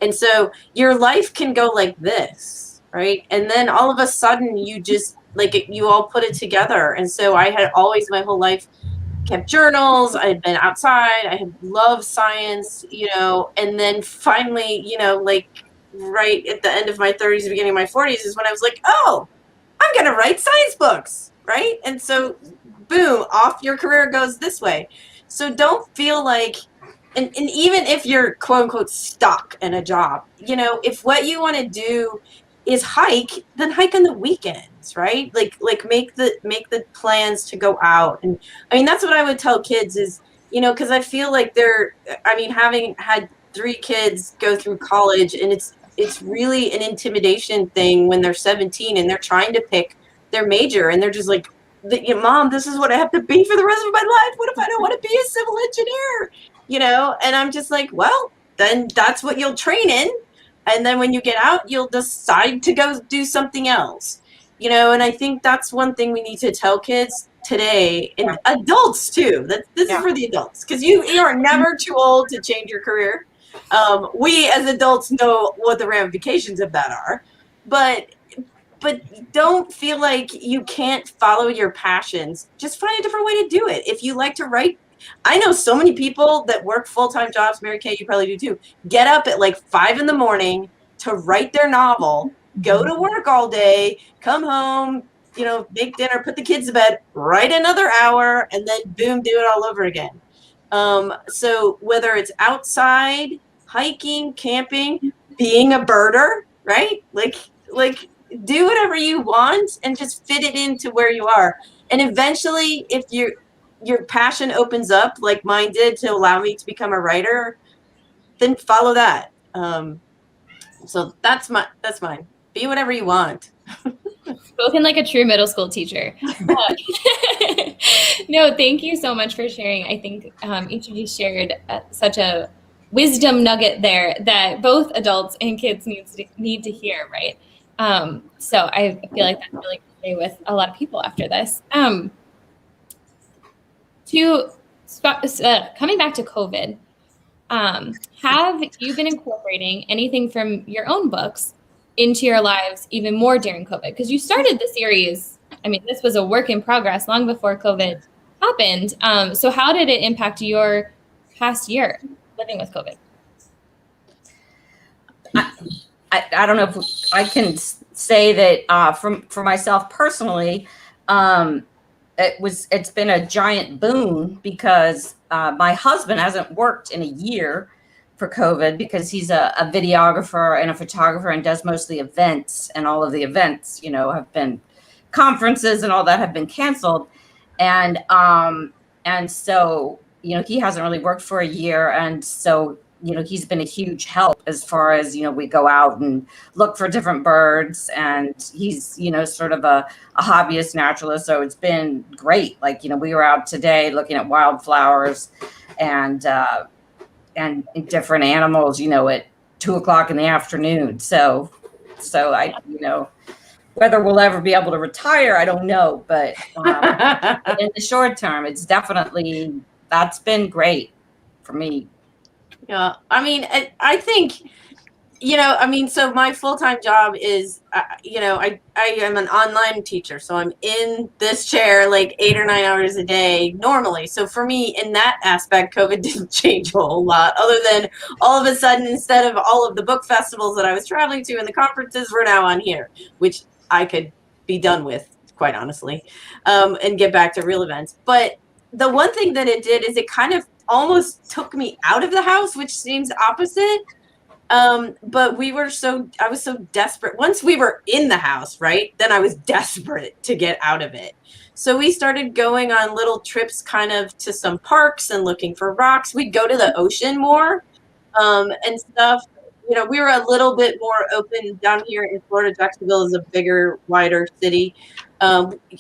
and so your life can go like this, right? And then all of a sudden you just like you all put it together. And so I had always my whole life kept journals. I had been outside. I had loved science, you know, and then finally, you know, like right at the end of my 30s, beginning of my 40s is when I was like, oh, I'm going to write science books, right? And so, boom, off your career goes this way. So don't feel like, and even if you're quote unquote stuck in a job, you know, if what you want to do is hike, then hike on the weekends, right? Like make the plans to go out. And I mean, that's what I would tell kids is, you know, because I feel like having had 3 kids go through college, and it's really an intimidation thing when they're 17 and they're trying to pick their major, and they're just like, Mom, this is what I have to be for the rest of my life. What if I don't want to be a civil engineer? You know, and I'm just like, well, then that's what you'll train in. And then when you get out, you'll decide to go do something else, you know? And I think that's one thing we need to tell kids. today, and adults too. This is for the adults, because you are never too old to change your career. We as adults know what the ramifications of that are, but don't feel like you can't follow your passions. Just find a different way to do it. If you like to write, I know so many people that work full-time jobs. Mary Kay, you probably do too. Get up at like 5 a.m. to write their novel, go to work all day, come home, make dinner, put the kids to bed, write another hour, and then boom, do it all over again. So whether it's outside, hiking, camping, being a birder, right? Like do whatever you want and just fit it into where you are. And eventually, if your passion opens up like mine did to allow me to become a writer, then follow that. So that's mine. Be whatever you want. Spoken like a true middle school teacher. No, thank you so much for sharing. I think each of you shared such a wisdom nugget there that both adults and kids need to hear, right? So I feel like that's really going to stay with a lot of people after this. Coming back to COVID, have you been incorporating anything from your own books into your lives even more during COVID? Because you started the series, I mean, this was a work in progress long before COVID happened. So how did it impact your past year living with COVID? I don't know if I can say that for myself personally, it's been a giant boon because my husband hasn't worked in a year for COVID because he's a videographer and a photographer and does mostly events, and all of the events, have been conferences and all that have been canceled. And so, he hasn't really worked for a year. And so, he's been a huge help as far as, we go out and look for different birds, and he's, sort of a hobbyist naturalist. So it's been great. Like, we were out today looking at wildflowers and different animals, at 2:00 in the afternoon. So I, whether we'll ever be able to retire, I don't know. But in the short term, it's definitely, that's been great for me. Yeah. I mean, I think, so my full-time job is, I am an online teacher. So I'm in this chair like 8 or 9 hours a day normally. So for me, in that aspect, COVID didn't change a whole lot, other than all of a sudden, instead of all of the book festivals that I was traveling to and the conferences, we're now on here, which I could be done with, quite honestly, and get back to real events. But the one thing that it did is it kind of almost took me out of the house, which seems opposite. But I was so desperate. Once we were in the house, right, then I was desperate to get out of it. So we started going on little trips kind of to some parks and looking for rocks. We'd go to the ocean more and stuff. We were a little bit more open down here in Florida. Jacksonville is a bigger, wider city.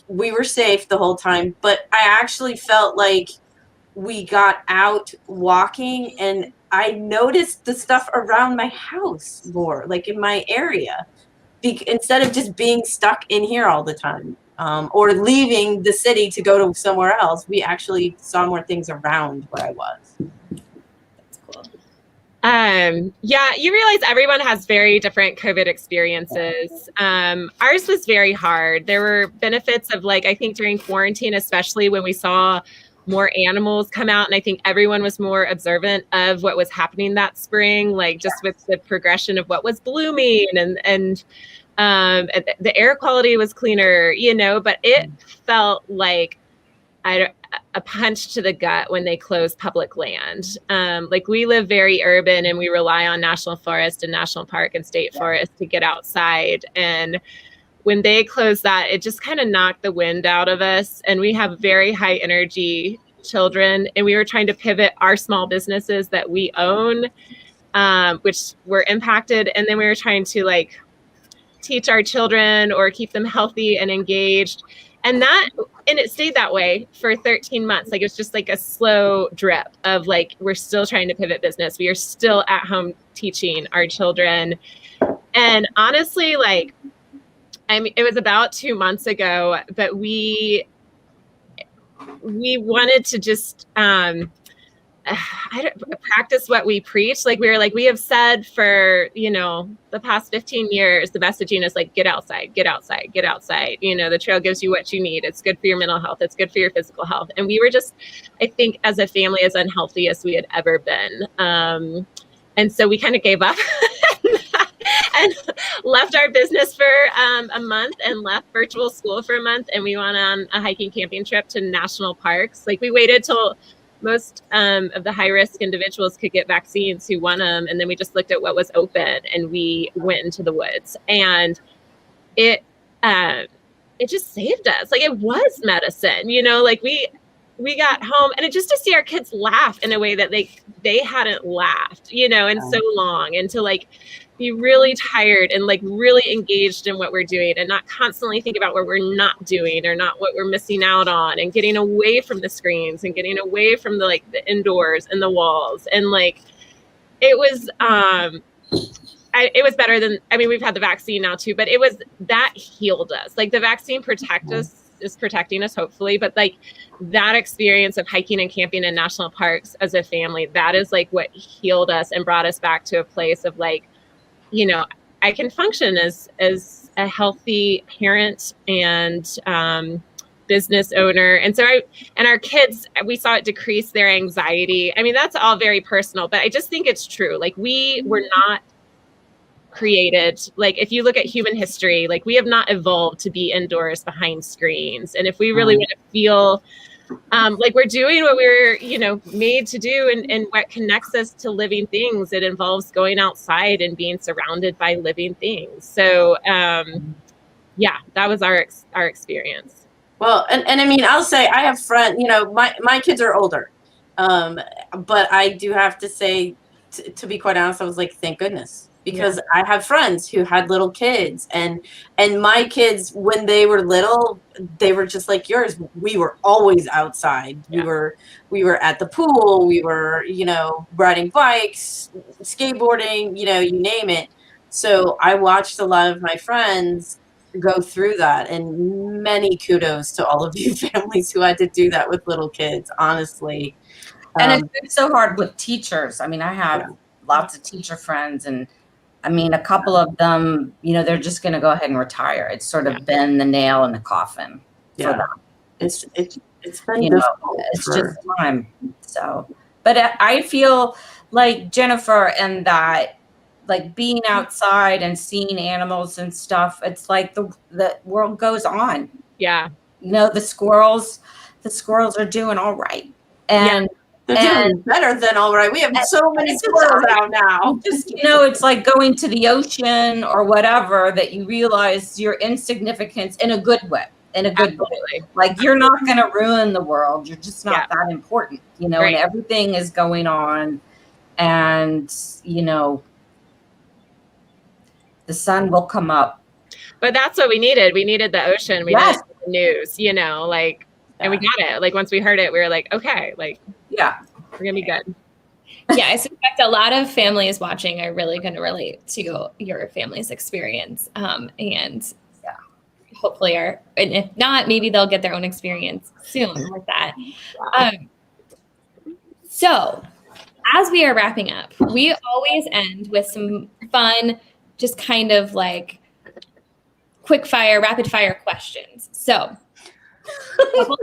We were safe the whole time, but I actually felt like we got out walking and I noticed the stuff around my house more, like in my area, instead of just being stuck in here all the time, or leaving the city to go to somewhere else. We actually saw more things around where I was. That's cool. Yeah, you realize everyone has very different COVID experiences. Ours was very hard. There were benefits of, like, I think during quarantine, especially when we saw more animals come out, and I think everyone was more observant of what was happening that spring, like just with the progression of what was blooming, and the air quality was cleaner, but it felt like a punch to the gut when they closed public land. Like, we live very urban and we rely on national forest and national park and state forest to get outside. And when they closed that, it just kind of knocked the wind out of us. And we have very high energy children, and we were trying to pivot our small businesses that we own, which were impacted. And then we were trying to teach our children or keep them healthy and engaged. And it stayed that way for 13 months. Like, it was just like a slow drip of we're still trying to pivot business. We are still at home teaching our children. And honestly, it was about 2 months ago, but we wanted to just practice what we preach. Like we have said for, the past 15 years, the messaging is like, get outside, get outside, get outside. The trail gives you what you need. It's good for your mental health. It's good for your physical health. And we were just, I think as a family, as unhealthy as we had ever been. And so we kind of gave up and left our business for a month and left virtual school for a month. And we went on a hiking camping trip to national parks. Like we waited till most of the high-risk individuals could get vaccines who want them. And then we just looked at what was open and we went into the woods. And it just saved us. Like it was medicine, like we got home and just to see our kids laugh in a way that they hadn't laughed, in so long, and to like be really tired and like really engaged in what we're doing and not constantly think about what we're not doing or not what we're missing out on, and getting away from the screens and getting away from the indoors and the walls. And like, it was, it was better than, we've had the vaccine now too, but that healed us. Like the vaccine is protecting us, hopefully, but like that experience of hiking and camping in national parks as a family, that is like what healed us and brought us back to a place of like, I can function as a healthy parent and business owner. And so our kids, we saw it decrease their anxiety. That's all very personal, but I just think it's true. Like we were not created, like if you look at human history, like we have not evolved to be indoors behind screens. And if we really want to feel like we're doing what we're made to do, and what connects us to living things, it involves going outside and being surrounded by living things. So that was our experience. Well, and I'll say I have friends, my kids are older, but I do have to say, to be quite honest, I was like, thank goodness. Because I have friends who had little kids, and my kids, when they were little, they were just like yours. We were always outside. Yeah. We were at the pool. We were, riding bikes, skateboarding, you name it. So I watched a lot of my friends go through that, and many kudos to all of you families who had to do that with little kids, honestly. And it's so hard with teachers. I have lots of teacher friends, and a couple of them, they're just going to go ahead and retire. It's sort of been the nail in the coffin for them. It's been it's just time. So, but I feel like Jennifer, and that like being outside and seeing animals and stuff, it's like the world goes on. Yeah. The squirrels are doing all right. And they're doing better than all right. We have so many squirrels out now. Just, it's like going to the ocean or whatever, that you realize your insignificance in a good way. Like you're not going to ruin the world. You're just not that important, and everything is going on, and, the sun will come up. But that's what we needed. We needed the ocean. We needed the news, and we got it. Like once we heard it, we were like, okay, like, we're going to be good. Yeah, I suspect a lot of families watching are really going to relate to your family's experience. And hopefully and if not, maybe they'll get their own experience soon with that. So as we are wrapping up, we always end with some fun, just kind of like quick fire, rapid fire questions. So no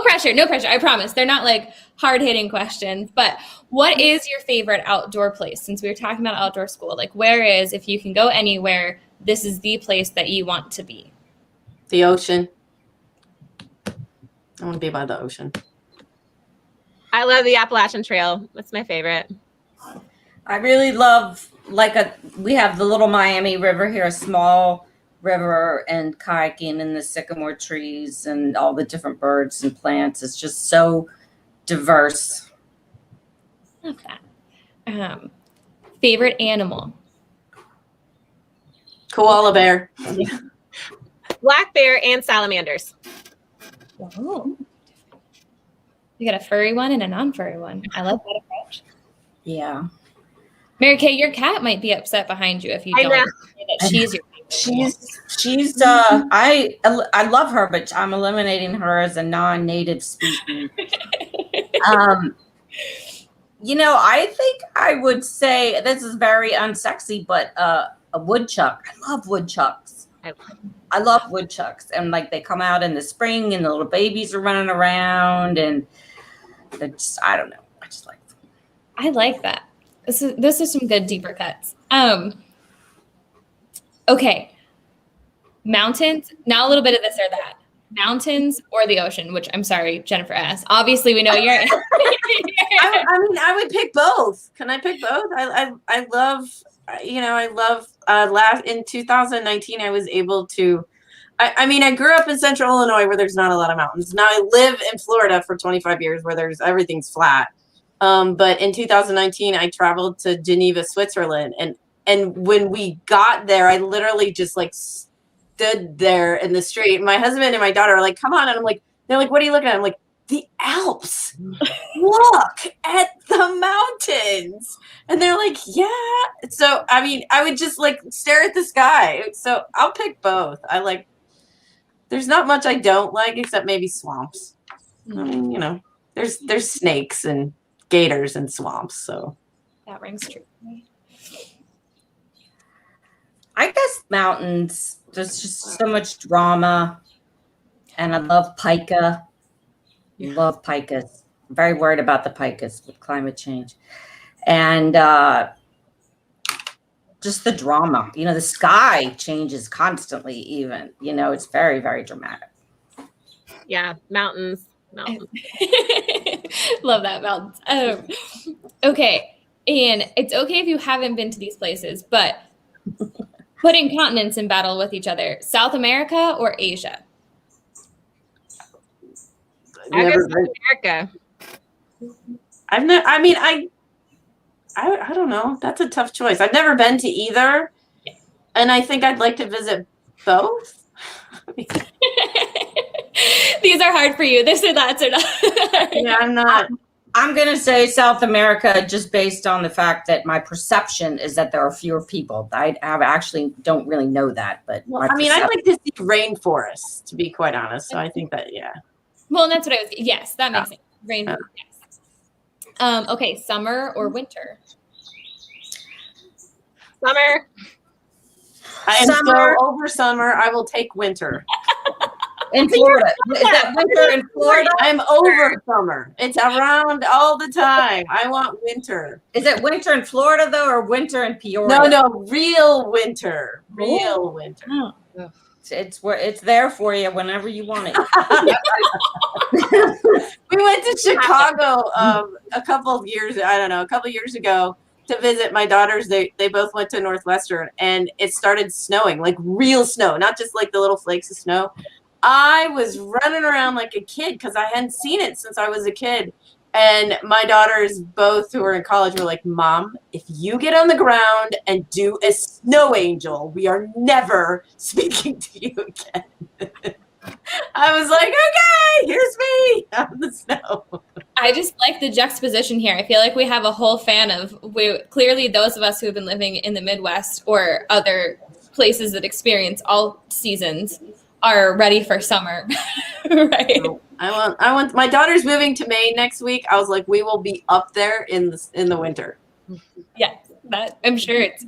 pressure. I promise. They're not like hard hitting questions, but what is your favorite outdoor place? Since we were talking about outdoor school, like if you can go anywhere, this is the place that you want to be? The ocean. I want to be by the ocean. I love the Appalachian Trail. That's my favorite. I really love, we have the Little Miami River here, a small river, and kayaking in the sycamore trees and all the different birds and plants. It's just so diverse. Love that. Favorite animal? Koala bear. Black bear and salamanders. Oh. You got a furry one and a non-furry one. I love that approach. Yeah. Mary Kay, your cat might be upset behind you if you don't say that she's your favorite she's I love her, but I'm eliminating her as a non-native species. I think I would say this is very unsexy, but a woodchuck. I love woodchucks. I love woodchucks, and like they come out in the spring, and the little babies are running around, and they're just, I don't know. I just like them. I like that. This is some good deeper cuts. Okay. Mountains, now a little bit of this or that. Mountains or the ocean, which I'm sorry, Jennifer asked. Obviously, we know you're. I would pick both. Can I pick both? I love, in 2019, I was able to, I grew up in Central Illinois where there's not a lot of mountains. Now I live in Florida for 25 years where everything's flat. But in 2019, I traveled to Geneva, Switzerland. And when we got there, I literally just like stood there in the street. My husband and my daughter are like, come on. And I'm like, they're like, what are you looking at? I'm like, the Alps. Look at the mountains. And they're like, yeah. So, I would just like stare at the sky. So I'll pick both. There's not much I don't like except maybe swamps. There's snakes and gators and swamps. So that rings true. I guess mountains. There's just so much drama, and I love pika. Love pikas. I'm very worried about the pikas with climate change, and just the drama. The sky changes constantly. Even it's very, very dramatic. Yeah, mountains. Love that, mountains. Okay, and it's okay if you haven't been to these places, but putting continents in battle with each other, South America or Asia? I guess South America. I don't know. That's a tough choice. I've never been to either. And I think I'd like to visit both. These are hard for you. This or that or not. Yeah, I'm not. I'm going to say South America just based on the fact that my perception is that there are fewer people. I actually don't really know that. But I'd like to see rainforests, to be quite honest. So I think that, yeah. Well, and that's what I was. Yes, that makes sense. Rainforest, yes. Okay, summer or winter? Summer. I am so over summer. I will take winter. In Florida. Is that winter in Florida? I'm over summer. It's around all the time. I want winter. Is it winter in Florida, though, or winter in Peoria? No, real winter. Real winter. Oh. It's there for you whenever you want it. We went to Chicago a couple years ago to visit my daughters. They both went to Northwestern, and it started snowing, like real snow, not just like the little flakes of snow. I was running around like a kid because I hadn't seen it since I was a kid. And my daughters, both who are in college, were like, Mom, if you get on the ground and do a snow angel, we are never speaking to you again. I was like, okay, here's me on the snow. I just like the juxtaposition here. I feel like we have a whole fan of, clearly those of us who have been living in the Midwest or other places that experience all seasons are ready for summer, right? I want my daughter's moving to Maine next week. I was like, we will be up there in the winter. Yeah, that I'm sure it's.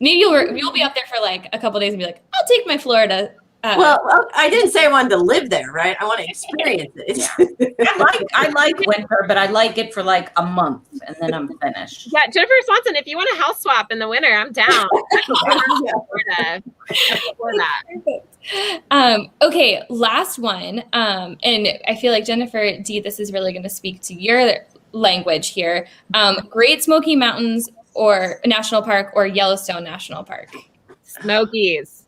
Maybe you'll be up there for like a couple days and be like, I'll take my Florida. Well, I didn't say I wanted to live there, right? I want to experience it. I like winter, but I like it for like a month and then I'm finished. Yeah, Jennifer Swanson, if you want a house swap in the winter, I'm down. For that. Okay, last one. And I feel like Jennifer D, this is really going to speak to your language here. Great Smoky Mountains or National Park or Yellowstone National Park? Smokies.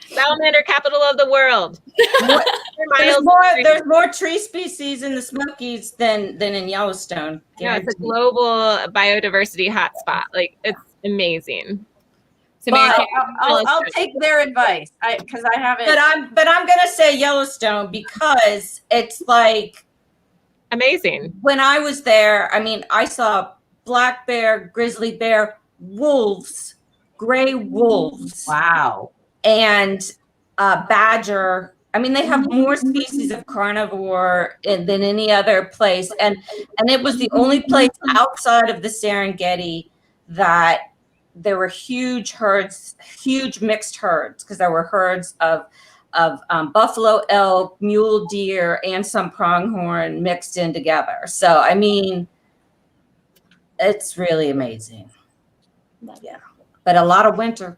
Salamander capital of the world. There's more tree species in the Smokies than in Yellowstone. Yeah, it's a global biodiversity hotspot. Like, it's amazing. So I'll take their advice because I haven't. But I'm gonna say Yellowstone because it's like amazing. When I was there, I saw black bear, grizzly bear, wolves, gray wolves. Wow. And badger. I mean, they have more species of carnivore than any other place, and it was the only place outside of the Serengeti that there were huge herds, huge mixed herds, because there were herds of buffalo, elk, mule deer, and some pronghorn mixed in together. So, I mean, it's really amazing. Yeah, but a lot of winter.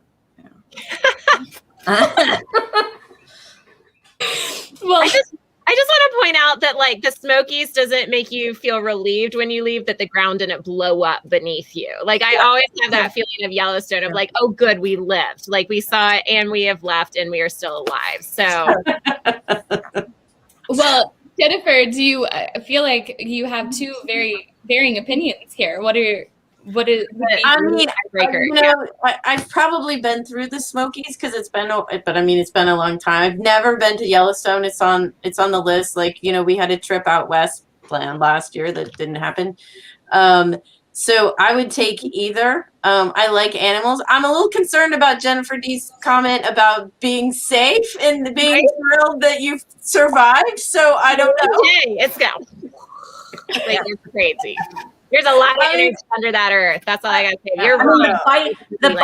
Well, I just want to point out that like the Smokies doesn't make you feel relieved when you leave that the ground didn't blow up beneath you. Like I always have that feeling of Yellowstone of like, oh, good, we lived. Like we saw it and we have left and we are still alive. So, well, Jennifer, do you feel like you have two very varying opinions here? What is? I mean, I've probably been through the Smokies because it's been a long time. I've never been to Yellowstone. It's on the list. Like, we had a trip out west planned last year that didn't happen. So I would take either. I like animals. I'm a little concerned about Jennifer D's comment about being safe and being thrilled that you've survived. So I don't know. Okay, it's go. Like, it's crazy. There's a lot of energy under that earth. That's all I gotta say. You're wrong. The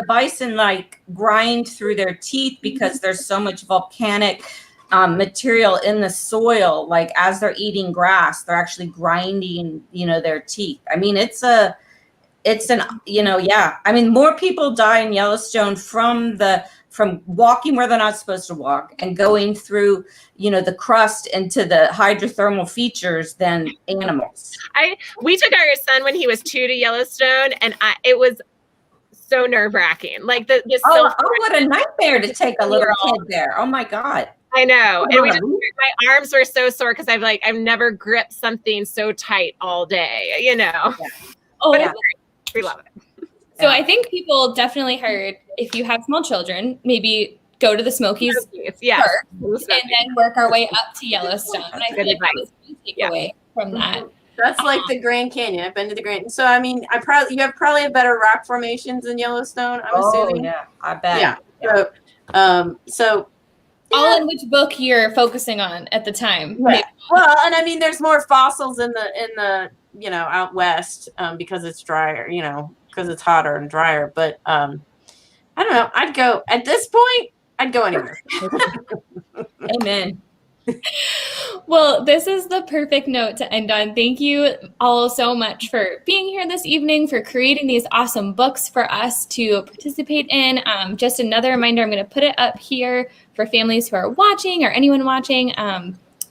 bison like grind through their teeth because there's so much volcanic material in the soil. Like as they're eating grass, they're actually grinding, their teeth. I mean, I mean, more people die in Yellowstone from walking where they're not supposed to walk and going through, the crust into the hydrothermal features than animals. We took our son when he was 2 to Yellowstone, and it was so nerve-wracking. Like what a nightmare to take a little kid there. Oh my God. I know. And my arms were so sore because I've never gripped something so tight all day, Yeah. Oh, but we love it. So I think people definitely heard if you have small children, maybe go to the Smokies first, and then work our way up to Yellowstone. And I feel like that was a take away from that. That's like the Grand Canyon. I've been to the Grand. So I mean, you have probably better rock formations in Yellowstone. I'm assuming. Yeah, I bet. Yeah. So. All in which book you're focusing on at the time. Yeah. Well, and I mean, there's more fossils in the out west because it's drier. Because it's hotter and drier. But I don't know. I'd go at this point. I'd go anywhere. Amen. Well, this is the perfect note to end on. Thank you all so much for being here this evening, for creating these awesome books for us to participate in. Just another reminder, I'm going to put it up here for families who are watching or anyone watching.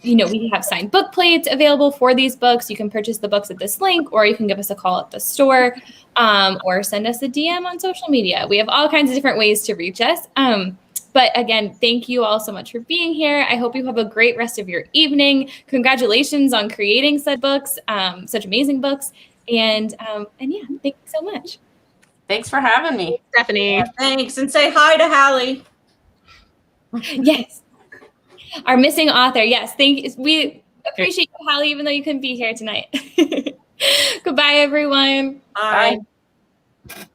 We have signed book plates available for these books. You can purchase the books at this link, or you can give us a call at the store, or send us a DM on social media. We have all kinds of different ways to reach us. But again, thank you all so much for being here. I hope you have a great rest of your evening. Congratulations on creating said books, such amazing books. And yeah, thank you so much. Thanks for having me, Stephanie. Yeah, thanks. And say hi to Hallie. Yes. Our missing author. Yes. We appreciate you, Hallie, even though you couldn't be here tonight. Goodbye, everyone. Bye. Bye.